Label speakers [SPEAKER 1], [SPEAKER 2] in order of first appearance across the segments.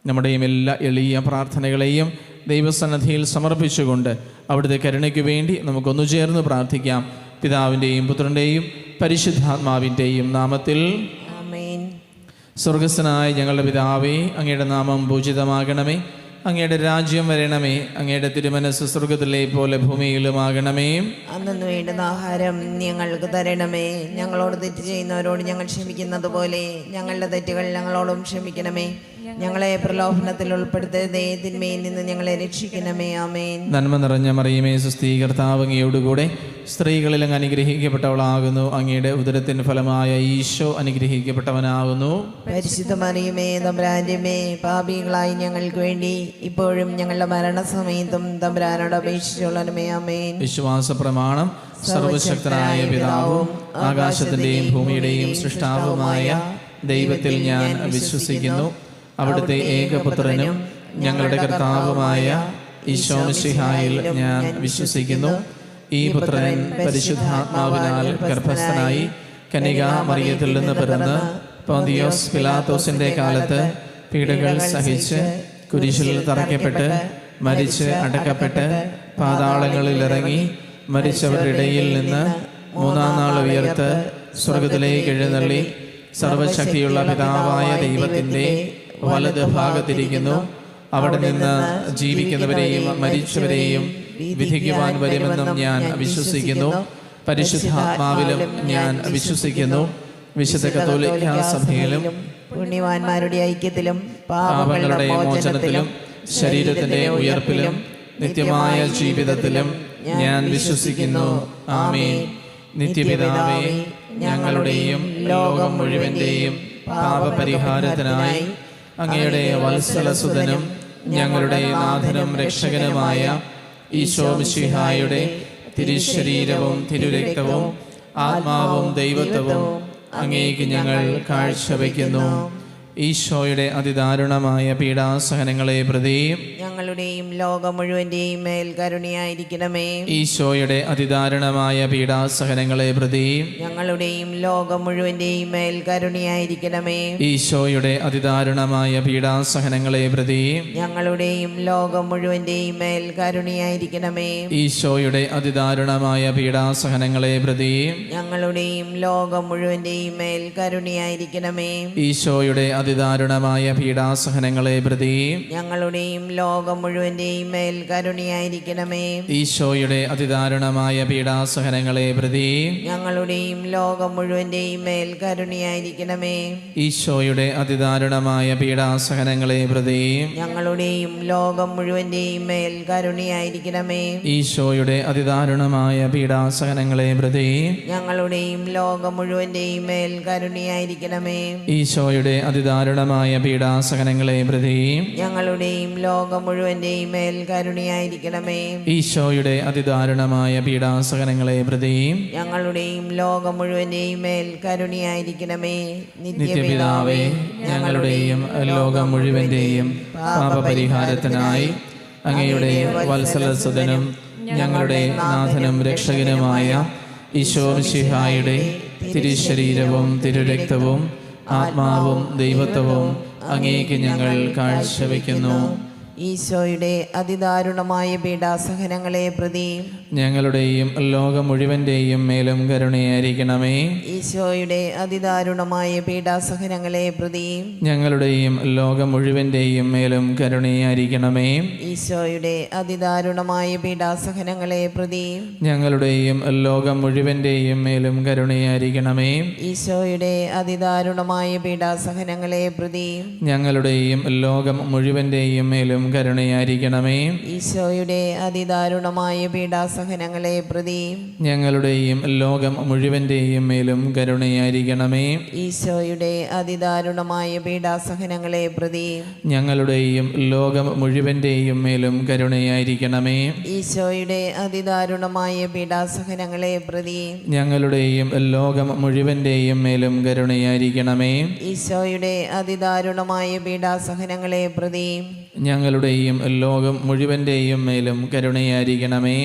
[SPEAKER 1] നമ്മുടെയും എല്ലാ എളിയ പ്രാർത്ഥനകളെയും ദൈവസന്നിധിയിൽ സമർപ്പിച്ചുകൊണ്ട് അവിടുത്തെ കരുണയ്ക്ക് വേണ്ടി നമുക്കൊന്നു ചേർന്ന് പ്രാർത്ഥിക്കാം. പിതാവിൻ്റെയും പുത്രൻ്റെയും പരിശുദ്ധാത്മാവിൻ്റെയും നാമത്തിൽ. സ്വർഗസ്ഥനായ ഞങ്ങളുടെ പിതാവേ, അങ്ങയുടെ നാമം പൂജിതമാകണമേ. അങ്ങയുടെ രാജ്യം വരണമേ. അങ്ങയുടെ തിരുമനസ്സ് സ്വർഗത്തിലെ പോലെ ഭൂമിയിലുമാകണമേ.
[SPEAKER 2] അന്നു വേണ്ടുന്ന ആഹാരം ഞങ്ങൾക്ക് തരണമേ. ഞങ്ങളോട് തെറ്റ് ചെയ്യുന്നവരോട് ഞങ്ങൾ ക്ഷമിക്കുന്നത് പോലെ ഞങ്ങളുടെ തെറ്റുകൾ ഞങ്ങളോടും ക്ഷമിക്കണമേ. ഞങ്ങളെ പ്രലോഭനത്തിൽ ഉൾപ്പെടുത്തരുതേ, തിന്മയിൽ നിന്ന് ഞങ്ങളെ രക്ഷിക്കണമേ. ആമേൻ.
[SPEAKER 1] നന്മ നിറഞ്ഞ മറിയമേ, സ്വസ്തി, കർത്താവ് അങ്ങയോടുകൂടെ സ്ത്രീകളിൽ അങ്ങ് അനുഗ്രഹിക്കപ്പെട്ടവളാകുന്നു. അങ്ങയുടെ ഉദരത്തിൻ ഫലമായ ഈശോ അനുഗ്രഹിക്കപ്പെട്ടവനാകുന്നു.
[SPEAKER 2] പരിശുദ്ധ മറിയമേ, തമ്പുരാന്റെ അമ്മേ, പാപികളായി ഞങ്ങൾക്ക് വേണ്ടി ഇപ്പോഴും ഞങ്ങളുടെ മരണസമയത്തും തമ്പുരാനോട് അപേക്ഷിച്ചുകൊള്ളണമേ. ആമേൻ.
[SPEAKER 1] വിശ്വാസ പ്രമാണം. സർവശക്തനായ പിതാവും ആകാശത്തിന്റെയും ഭൂമിയുടെയും സൃഷ്ടാവുമായ ദൈവത്തിൽ ഞാൻ വിശ്വസിക്കുന്നു. അവിടുത്തെ ഏകപുത്രനും ഞങ്ങളുടെ കർത്താവുമായ ഈശോ മിശിഹായിൽ ഞാൻ വിശ്വസിക്കുന്നു. ഈ പുത്രൻ പരിശുദ്ധാത്മാവിനാൽ ഗർഭസ്ഥനായി കന്യകാ മറിയത്തിൽ നിന്ന് പിറന്ന് പോന്തിയോസ് പിലാത്തോസിന്റെ കാലത്ത് പീഡകൾ സഹിച്ച് കുരിശിൽ തറയ്ക്കപ്പെട്ട് മരിച്ച് അടക്കപ്പെട്ട് പാതാളങ്ങളിൽ ഇറങ്ങി മരിച്ചവരുടെ ഇടയിൽ നിന്ന് മൂന്നാം നാൾ ഉയർത്ത് സ്വർഗത്തിലേക്ക് എഴുന്നള്ളി സർവശക്തിയുള്ള പിതാവായ ദൈവത്തിൻ്റെ വലത് ഭാഗത്തിരിക്കുന്നു. അവിടെ നിന്ന് ജീവിക്കുന്നവരെയും മരിച്ചവരെയും വിധിക്കുവാൻ വരുമെന്നും ഞാൻ വിശ്വസിക്കുന്നു. പരിശുദ്ധാത്മാവിലും ഞാൻ വിശ്വസിക്കുന്നു. വിശുദ്ധ കത്തോലിക്കാ സഭയിലും
[SPEAKER 2] പുണ്യവാന്മാരുടെ ഐക്യത്തിലും
[SPEAKER 1] പാപങ്ങളുടെ മോചനത്തിലും ശരീരത്തിന്റെ ഉയർപ്പിലും നിത്യമായ ജീവിതത്തിലും ഞാൻ വിശ്വസിക്കുന്നു. ആമേൻ. നിത്യപിതാവേ, ഞങ്ങളുടെയും ലോകം മുഴുവന്റെയും പാപപരിഹാരത്തിനായി അങ്ങയുടെ വത്സലസുതനും ഞങ്ങളുടെ നാഥനും രക്ഷകനുമായ ഈശോ മിശിഹായുടെ തിരുശരീരവും തിരുരക്തവും ആത്മാവും ദൈവത്വവും അങ്ങേക്ക് ഞങ്ങൾ കാഴ്ചവെക്കുന്നു. ഈശോയുടെ അതിദാരുണമായ പീഡാസഹനങ്ങളെ പ്രതി
[SPEAKER 2] ഞങ്ങളുടെയും ലോകം മുഴുവന്റെയും മേൽ കരുണയായിരിക്കണമേ.
[SPEAKER 1] ഈശോയുടെ അതിദാരുണമായ പീഡാസഹനങ്ങളെ പ്രതി
[SPEAKER 2] ഞങ്ങളുടെയും ലോകം മുഴുവന്റെയും മേൽ കരുണയായിരിക്കണമേ.
[SPEAKER 1] ഈശോയുടെ അതിദാരുണമായ പീഡാസഹനങ്ങളെ പ്രതി
[SPEAKER 2] ഞങ്ങളുടെയും ലോകം മുഴുവന്റെയും മേൽ കരുണയായിരിക്കണമേ.
[SPEAKER 1] ഈശോയുടെ അതിദാരുണമായ പീഡാസഹനങ്ങളെ പ്രതി
[SPEAKER 2] ഞങ്ങളുടെയും ലോകം മുഴുവന്റെയും മേൽ കരുണയായിരിക്കണമേ.
[SPEAKER 1] ഈശോയുടെ അതിദാരുണമായ പീഡാസഹനങ്ങളെ പ്രതി
[SPEAKER 2] ഞങ്ങളുടെയും ലോകം മുഴുവന്റെയും മേൽ കരുണയായിരിക്കണമേ.
[SPEAKER 1] ഈശോയുടെ അതിദാരുണമായ പീഡാസഹനങ്ങളെ പ്രതി
[SPEAKER 2] ഞങ്ങളുടെയും ലോകം മുഴുവന്റെയും മേൽ കരുണയായിരിക്കണമേ.
[SPEAKER 1] ഈശോയുടെ അതിദാരുണമായ പീഡാസഹനങ്ങളെ പ്രതി
[SPEAKER 2] ഞങ്ങളുടെയും ലോകം മുഴുവന്റെയും മേൽ കരുണയായിരിക്കണമേ.
[SPEAKER 1] ഈശോയുടെ അതിദാരുണമായ പീഡാസഹനങ്ങളെ പ്രതി
[SPEAKER 2] ഞങ്ങളുടെയും ലോകം മുഴുവന്റെയും മേൽ കരുണയായിരിക്കണമേ.
[SPEAKER 1] ഈശോയുടെ അതിദാരുണമായ പീഡാസഹനങ്ങളെ പ്രതി
[SPEAKER 2] ഞങ്ങളുടെയും ലോകം മുഴുവന്റെയും മേൽ കരുണയായിരിക്കണമേ.
[SPEAKER 1] ഈശോയുടെ അതിദാരുണമായ പീഡാസഹനങ്ങളെ പ്രതി
[SPEAKER 2] ഞങ്ങളുടെയും ലോകം മുഴുവന്റെയും മേൽ കരുണയായിരിക്കണമേ.
[SPEAKER 1] നിത്യപിതാവേ, ഞങ്ങളുടെയും ലോകം മുഴുവന്റെയും പാപപരിഹാരത്തിനായി അങ്ങയുടെ വത്സലസുതനും ഞങ്ങളുടെ നാഥനും രക്ഷകനുമായ ഈശോ മിശിഹായുടെ തിരുശരീരവും തിരുരക്തവും ആത്മാവും ദൈവത്വവും അങ്ങേക്ക് ഞങ്ങൾ കാഴ്ചവെക്കുന്നു.
[SPEAKER 2] ഈശോയുടെ അതിദാരുണമായ പീഡാസഹനങ്ങളെ പ്രതി
[SPEAKER 1] ഞങ്ങളുടെയും ലോകം മുഴുവന്റെയും മേലും കരുണയായിരിക്കണമേ.
[SPEAKER 2] ഈശോയുടെ അതിദാരുണമായ പീഡാസഹനങ്ങളെ പ്രതി
[SPEAKER 1] ഞങ്ങളുടെയും ലോകം മുഴുവന്റെയും മേലും കരുണയായിരിക്കണമേ.
[SPEAKER 2] ഈശോയുടെ അതിദാരുണമായ പീഡാസഹനങ്ങളെ പ്രതി
[SPEAKER 1] ഞങ്ങളുടെയും ലോകം മുഴുവന്റെയും മേലും കരുണയായിരിക്കണമേ.
[SPEAKER 2] ഈശോയുടെ അതിദാരുണമായ പീഡാസഹനങ്ങളെ പ്രതി
[SPEAKER 1] ഞങ്ങളുടെയും ലോകം മുഴുവന്റെയും മേലും കരുണയായിരിക്കണമേ.
[SPEAKER 2] ഈശോയുടെ അതിദാരുണമായ പീഡാസഹനങ്ങളെ പ്രതി
[SPEAKER 1] ഞങ്ങളുടെയും ലോകം മുഴുവന്റെയും മേലും കരുണയായിരിക്കണമേ.
[SPEAKER 2] ഈശോയുടെ അതിദാരുണമായ പീഡാസഹനങ്ങളെ പ്രതി
[SPEAKER 1] ഞങ്ങളുടെയും ലോകം മുഴുവന്റെയും മേലും കരുണയായിരിക്കണമേ.
[SPEAKER 2] ഈശോയുടെ അതിദാരുണമായ പീഡാസഹനങ്ങളെ പ്രതി
[SPEAKER 1] ഞങ്ങളുടെയും ലോകം മുഴുവന്റെയും മേലും കരുണയായിരിക്കണമേ.
[SPEAKER 2] ഈശോയുടെ അതിദാരുണമായ പീഡാസഹനങ്ങളെ പ്രതി
[SPEAKER 1] ഞങ്ങളുടെയും ലോകം മുഴുവന്റെയും മേലും കരുണയായിരിക്കണമേ.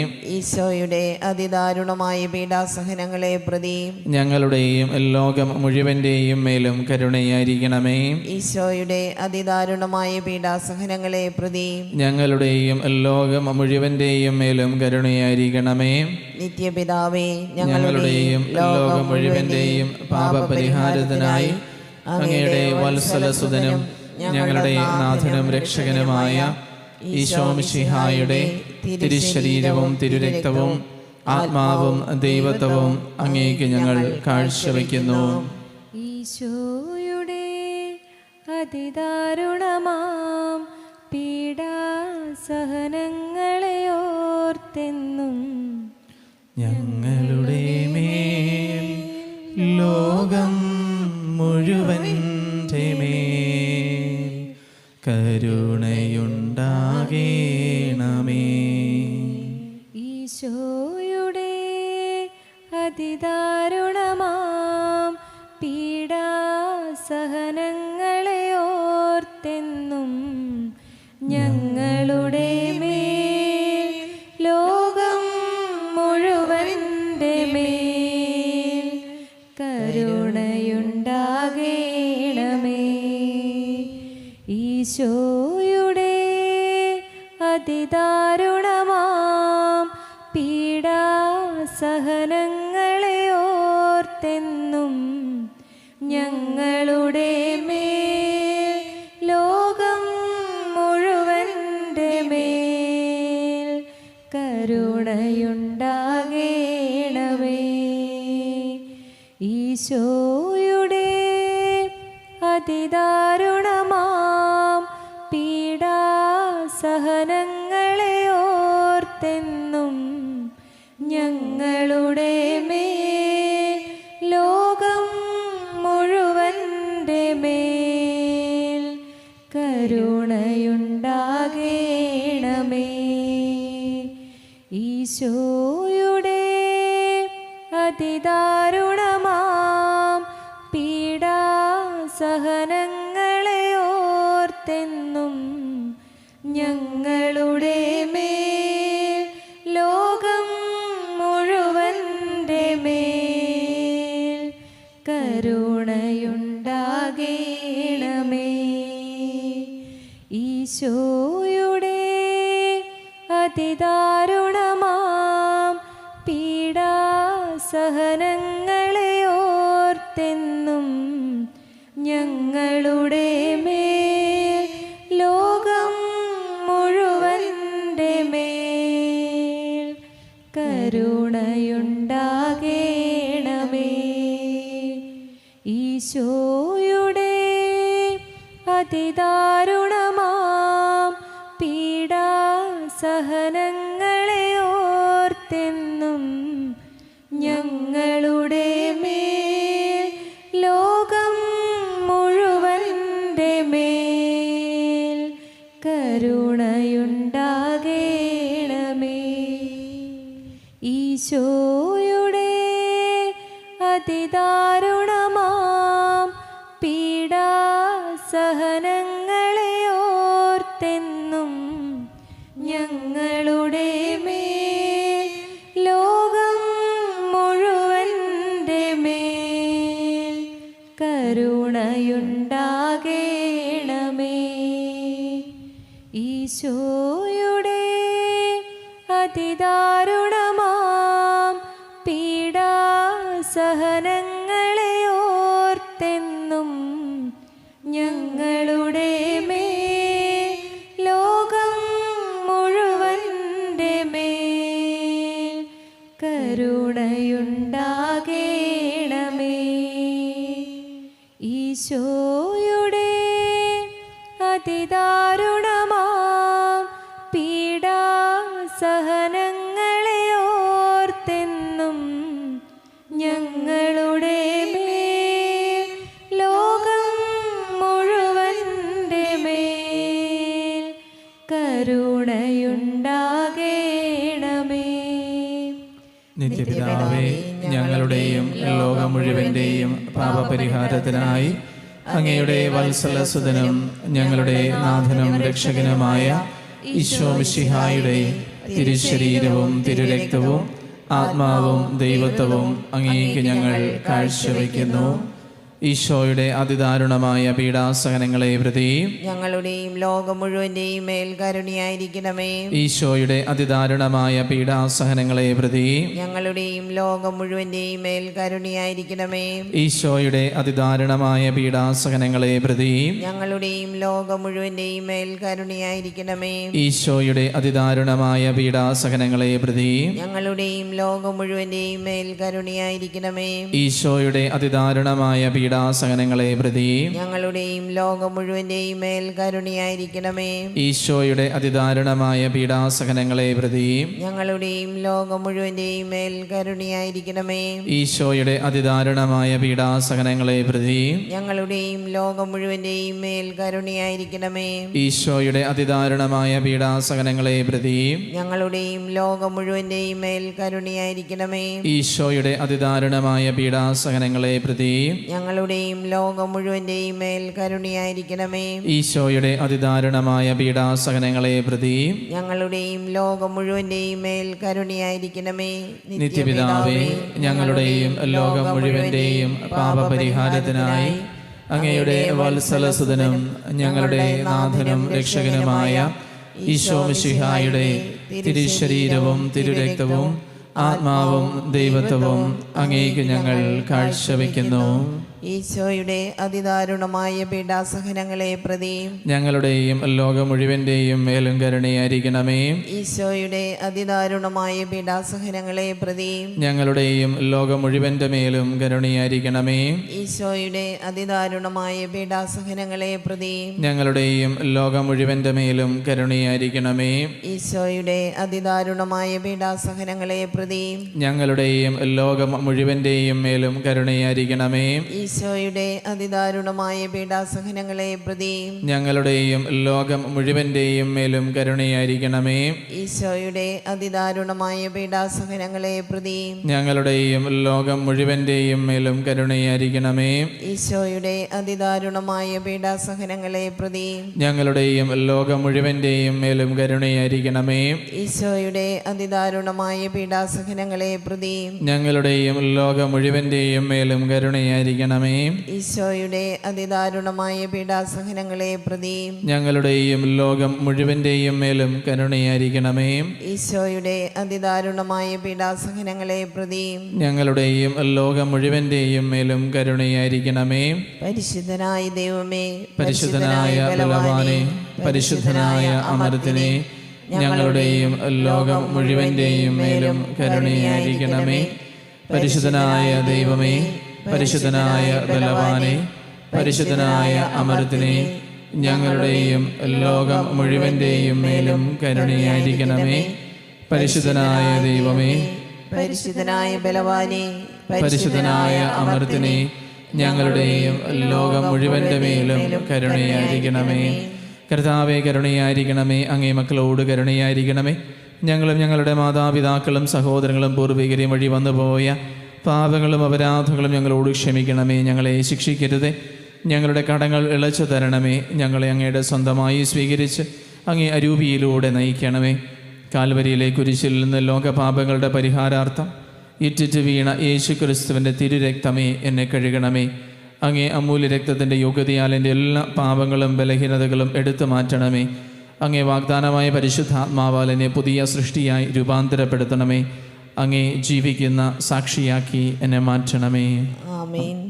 [SPEAKER 2] ഈശോയുടെ അതിദാരുണമായ പീഡാസഹനങ്ങളെ പ്രതി
[SPEAKER 1] ഞങ്ങളുടെയും ലോകം മുഴുവൻ്റെയും മേലും കരുണയായിരിക്കണമേ.
[SPEAKER 2] ഈശോയുടെ അതിദാരുണമായ പീഡാസഹനങ്ങളെ പ്രതി
[SPEAKER 1] ഞങ്ങളുടെയും ലോകം മുഴുവൻ്റെയും മേലും കരുണയായിരിക്കണമേ.
[SPEAKER 2] നിത്യപിതാവേ,
[SPEAKER 1] ഞങ്ങളുടെയും ലോകം മുഴുവൻ്റെയും പാപപരിഹാരത്തിനായി അങ്ങയുടെ വത്സലസുതനും ഞങ്ങളുടെ നാഥനും രക്ഷകനുമായ ഈശോ മിശിഹായുടെ തിരുശരീരവും തിരുരക്തവും ആത്മാവും ദൈവത്വവും അങ്ങേക്ക് ഞങ്ങൾ കാഴ്ചവെക്കുന്നു.
[SPEAKER 3] ഈശോയുടെ അതിദാരുണമാം പീഡാസഹനങ്ങളെ ഓർത്തെന്നും
[SPEAKER 1] ഞങ്ങളുടെ മേൽ ലോകം മുഴുവൻ്റെ മേൽ കരുണയുണ്ടാകേണമേ.
[SPEAKER 3] ഈശോയുടെ അതിദാരുണമാം പീഡാസഹനങ്ങളെ ഓർത്തെന്നും ഞങ്ങളുടെ മേൽ ലോകം മുഴുവൻ്റെ മേൽ കരുണയുണ്ടാകേണമേ. ഈശോയുടെ അതിദാരുണമാം പീഡാസഹനങ്ങളെ ഓർത്തെന്നും ഞങ്ങളുടെ മേൽ ലോകം മുഴുവൻ്റെ മേൽ കരുണയുണ്ടാകേണമേ. ഈശോയുടെ അതിദാരുണമാം പീഡാസഹനങ്ങളെ ഓർത്തെന്നും ഞങ്ങളുടെ മേൽ ലോകം മുഴുവൻ്റെ മേൽ കരുണയുണ്ടാകേണമേ. ഈശോയുടെ അതിദാരുണമാം പീഡാസഹനങ്ങളെ ഓർത്തെന്നും ഞങ്ങളുടെ മേൽ ലോകം മുഴുവൻ്റെ മേൽ കരുണയുണ്ടാകേണമേ. ഈശോയുടെ അതിദാരുണമാം പീഡാസഹനങ്ങളെ ഓർത്തെന്നും ഞങ്ങളുടെ മേൽ ലോകം മുഴുവൻ്റെ മേൽ കരുണയുണ്ടാകേണമേ. ഈശോയുടെ അതിദാരുണമാം പീഡാസഹനങ്ങളെ ഓർത്തെന്നും ഞങ്ങളുടെ മേൽ ലോകം മുഴുവൻ്റെ മേൽ കരുണയുണ്ടാകേണമേ. ഈശോയുടെ അതിദാരുണമാം പീഡാസഹനങ്ങളെ ഓർത്തെന്നും ഞങ്ങളുടെ മേൽ ലോകം മുഴുവൻ്റെ മേൽ കരുണയുണ്ടാകേണമേ. ഈശോയുടെ അതിദാരുണമാം പീഡാസഹനങ്ങളെ ഓർത്തെന്നും ഞങ്ങളുടെ മേൽ ലോകം മുഴുവൻ്റെ മേൽ കരുണയുണ്ടാകേണമേ. ഈശോയുടെ അതിദാരുണമാം പീഡാസഹനങ്ങളെ ഓർത്തെന്നും ഞങ്ങളുടെ മേൽ ലോകം മുഴുവൻ്റെ മേൽ കരുണയുണ്ടാകേണമേ.
[SPEAKER 1] നിത്യപിതാവേ, ഞങ്ങളുടെയും ലോകം മുഴുവൻ്റെയും പാപപരിഹാരത്തിനായി അങ്ങയുടെ വത്സലസുതനും ഞങ്ങളുടെ നാഥനും രക്ഷകനുമായ ഈശോ മിശിഹായുടെ തിരുശരീരവും തിരുരക്തവും ആത്മാവും ദൈവത്വവും അങ്ങേക്ക് ഞങ്ങൾ കാഴ്ചവെക്കുന്നു. ഈശോയുടെ അതിദാരുണമായ പീഡാസഹനങ്ങളെ പ്രതി
[SPEAKER 2] ഞങ്ങളുടെയും ലോകം മുഴുവന്റെയും മേൽ കരുണയായിരിക്കണമേ.
[SPEAKER 1] ഈശോയുടെ അതിദാരുണമായ പീഡാസഹനങ്ങളെ പ്രതി
[SPEAKER 2] ഞങ്ങളുടെയും ലോകം മുഴുവന്റെയും മേൽ കരുണയായിരിക്കണമേ.
[SPEAKER 1] ഈശോയുടെ അതിദാരുണമായ പീഡാസഹനങ്ങളെ പ്രതി
[SPEAKER 2] ഞങ്ങളുടെയും ലോകം മുഴുവന്റെയും മേൽ കരുണയായിരിക്കണമേ.
[SPEAKER 1] ഈശോയുടെ അതിദാരുണമായ പീഡാസഹനങ്ങളെ പ്രതി
[SPEAKER 2] ഞങ്ങളുടെയും ലോകം മുഴുവന്റെയും മേൽ കരുണയായിരിക്കണമേ.
[SPEAKER 1] ഈശോയുടെ അതിദാരുണമായ പീഡാസഹനങ്ങളെ പ്രതി
[SPEAKER 2] ഞങ്ങളുടെയും ലോകം മുഴുവന്റെയും മേൽ കരുണയായിരിക്കണമേ.
[SPEAKER 1] ഈശോയുടെ അതിദാരുണമായ പീഡാസഹനങ്ങളെ പ്രതി
[SPEAKER 2] ഞങ്ങളുടെയും ലോകം മുഴുവന്റെയും മേൽ കരുണയായിരിക്കണമേ.
[SPEAKER 1] ഈശോയുടെ അതിദാരുണമായ പീഡാസഹനങ്ങളെ പ്രതി
[SPEAKER 2] ഞങ്ങളുടെയും ലോകം മുഴുവന്റെയും മേൽ കരുണയായിരിക്കണമേ.
[SPEAKER 1] ഈശോയുടെ അതിദാരുണമായ പീഡാസഹനങ്ങളെ പ്രതി
[SPEAKER 2] ഞങ്ങളുടെയും ലോകം മുഴുവന്റെയും മേൽ കരുണയായിരിക്കണമേ.
[SPEAKER 1] ഈശോയുടെ അതിദാരുണമായ പീഡാസഹനങ്ങളെ പ്രതി
[SPEAKER 2] ഞങ്ങളുടെയും ലോകം മുഴുവന്റെയും മേൽ കരുണയായിരിക്കണമേ.
[SPEAKER 1] ഈശോയുടെ അതിദാരുണമായ പീഡാസഹനങ്ങളെ പ്രതി
[SPEAKER 2] ഞങ്ങളുടെയും ലോകം മുഴുവന്റെയും മേൽ കരുണയായിരിക്കണമേ.
[SPEAKER 1] നിത്യപിതാവേ, ഞങ്ങളുടെയും ലോകം മുഴുവന്റെയും പാപപരിഹാരത്തിനായി അങ്ങയുടെ വത്സലസുതനും ഞങ്ങളുടെ നാഥനും രക്ഷകനുമായ ഈശോ മിശിഹായുടെ തിരുശരീരവും തിരുരക്തവും ആത്മാവും ദൈവത്വവും അങ്ങേക്ക് ഞങ്ങൾ കാഴ്ചവെക്കുന്നു.
[SPEAKER 2] ഈശോയുടെ അതിദാരുണമായ പീഡാസഹനങ്ങളെ പ്രതി
[SPEAKER 1] ഞങ്ങളുടെയും ലോകം മുഴുവന്റെയും മേലും കരുണയായിരിക്കണമേ.
[SPEAKER 2] ഈശോയുടെ അതിദാരുണമായ പീഡാസഹനങ്ങളെ പ്രതി
[SPEAKER 1] ഞങ്ങളുടെയും ലോകം മുഴുവന്റെ മേലും കരുണയായിരിക്കണമേ.
[SPEAKER 2] ഈശോയുടെ അതിദാരുണമായ പീഡാസഹനങ്ങളെ പ്രതി
[SPEAKER 1] ഞങ്ങളുടെയും ലോകം മുഴുവന്റെ മേലും കരുണയായിരിക്കണമേ.
[SPEAKER 2] ഈശോയുടെ അതിദാരുണമായ പീഡാസഹനങ്ങളെ പ്രതി
[SPEAKER 1] ഞങ്ങളുടെയും ലോകം മുഴുവന്റെയും മേലും കരുണയായിരിക്കണമേ.
[SPEAKER 2] ഈശോയുടെ അതിദാരുണമായ പീഡാസഹനങ്ങളെ പ്രതി
[SPEAKER 1] ഞങ്ങളുടെയും ലോകം മുഴുവന്റെയും മേലും കരുണയായിരിക്കണമേ.
[SPEAKER 2] ഈശോയുടെ അതിദാരുണമായ പീഡാസഹനങ്ങളെ പ്രതി
[SPEAKER 1] ഞങ്ങളുടെയും ലോകം മുഴുവന്റെയും മേലും കരുണയായിരിക്കണമേ.
[SPEAKER 2] ഈശോയുടെ അതിദാരുണമായ പീഡാസഹനങ്ങളെ പ്രതി
[SPEAKER 1] ഞങ്ങളുടെയും ലോകം മുഴുവന്റെയും മേലും കരുണയായിരിക്കണമേ.
[SPEAKER 2] ഈശോയുടെ അതിദാരുണമായ പീഡാസഹനങ്ങളെ പ്രതി
[SPEAKER 1] ഞങ്ങളുടെയും ലോകം മുഴുവന്റെയും മേലും കരുണയായിരിക്കണമേ.
[SPEAKER 2] ഈശോയുടെ അതിദാരുണമായ പീഡാസഹനങ്ങളെ പ്രതി
[SPEAKER 1] ഞങ്ങളുടെയും ലോകം മുഴുവന്റെയും മേലും കരുണയായിരിക്കണമേ.
[SPEAKER 2] ഈശോയുടെ അതിദാരുണമായ പീഡാസഹനങ്ങളെ പ്രതി
[SPEAKER 1] ഞങ്ങളുടെയും ലോകം മുഴുവന്റെയും മേലും കരുണയായിരിക്കണമേ.
[SPEAKER 2] പരിശുദ്ധനായ ദൈവമേ,
[SPEAKER 1] പരിശുദ്ധനായ ബലവാനെ, പരിശുദ്ധനായ അമർത്തിനെ, ഞങ്ങളുടെയും ലോകം മുഴുവന്റെയും മേലും കരുണയായിരിക്കണമേ. പരിശുദ്ധനായ ദൈവമേ, പരിശുദ്ധനായ ബലവാനെ, പരിശുദ്ധനായ അമർത്തിനെ, ഞങ്ങളുടെയും ലോകം മുഴുവന്റെയും മേലും കരുണയായിരിക്കണമേ. പരിശുദ്ധനായ ദൈവമേ,
[SPEAKER 2] പരിശുദ്ധനായ ബലവാനെ,
[SPEAKER 1] പരിശുദ്ധനായ അമർത്തിനെ, ഞങ്ങളുടെയും ലോകം മുഴുവന്റെ മേലും കരുണയായിരിക്കണമേ. കർത്താവേ, കരുണയായിരിക്കണമേ. അങ്ങേ മക്കളോട് കരുണയായിരിക്കണമേ. ഞങ്ങളും ഞങ്ങളുടെ മാതാപിതാക്കളും സഹോദരങ്ങളും പൂർവികരെയും വഴി വന്നുപോയ പാപങ്ങളും അപരാധങ്ങളും ഞങ്ങളോട് ക്ഷമിക്കണമേ. ഞങ്ങളെ ശിക്ഷിക്കരുതേ. ഞങ്ങളുടെ കടങ്ങൾ ഇളച്ചു തരണമേ. ഞങ്ങളെ അങ്ങയുടെ സ്വന്തമായി സ്വീകരിച്ച് അങ്ങേ അരൂപിയിലൂടെ നയിക്കണമേ. കാൽവരിയിലെ കുരിശിൽ നിന്ന് ലോകപാപങ്ങളുടെ പരിഹാരാർത്ഥം ഇറ്റിറ്റ് വീണ യേശു ക്രിസ്തുവിൻ്റെ തിരുരക്തമേ, എന്നെ കഴുകണമേ. അങ്ങേ അമൂല്യ രക്തത്തിൻ്റെ യോഗ്യതയാൽ എൻ്റെ എല്ലാ പാപങ്ങളും ബലഹീനതകളും എടുത്തു മാറ്റണമേ. അങ്ങേ വാഗ്ദാനമായ പരിശുദ്ധാത്മാവാൽ എന്നെ പുതിയ സൃഷ്ടിയായി രൂപാന്തരപ്പെടുത്തണമേ. അങ്ങേ ജീവിക്കുന്ന സാക്ഷിയാക്കി എന്നെ മാറ്റണമേ.
[SPEAKER 2] ആമേൻ.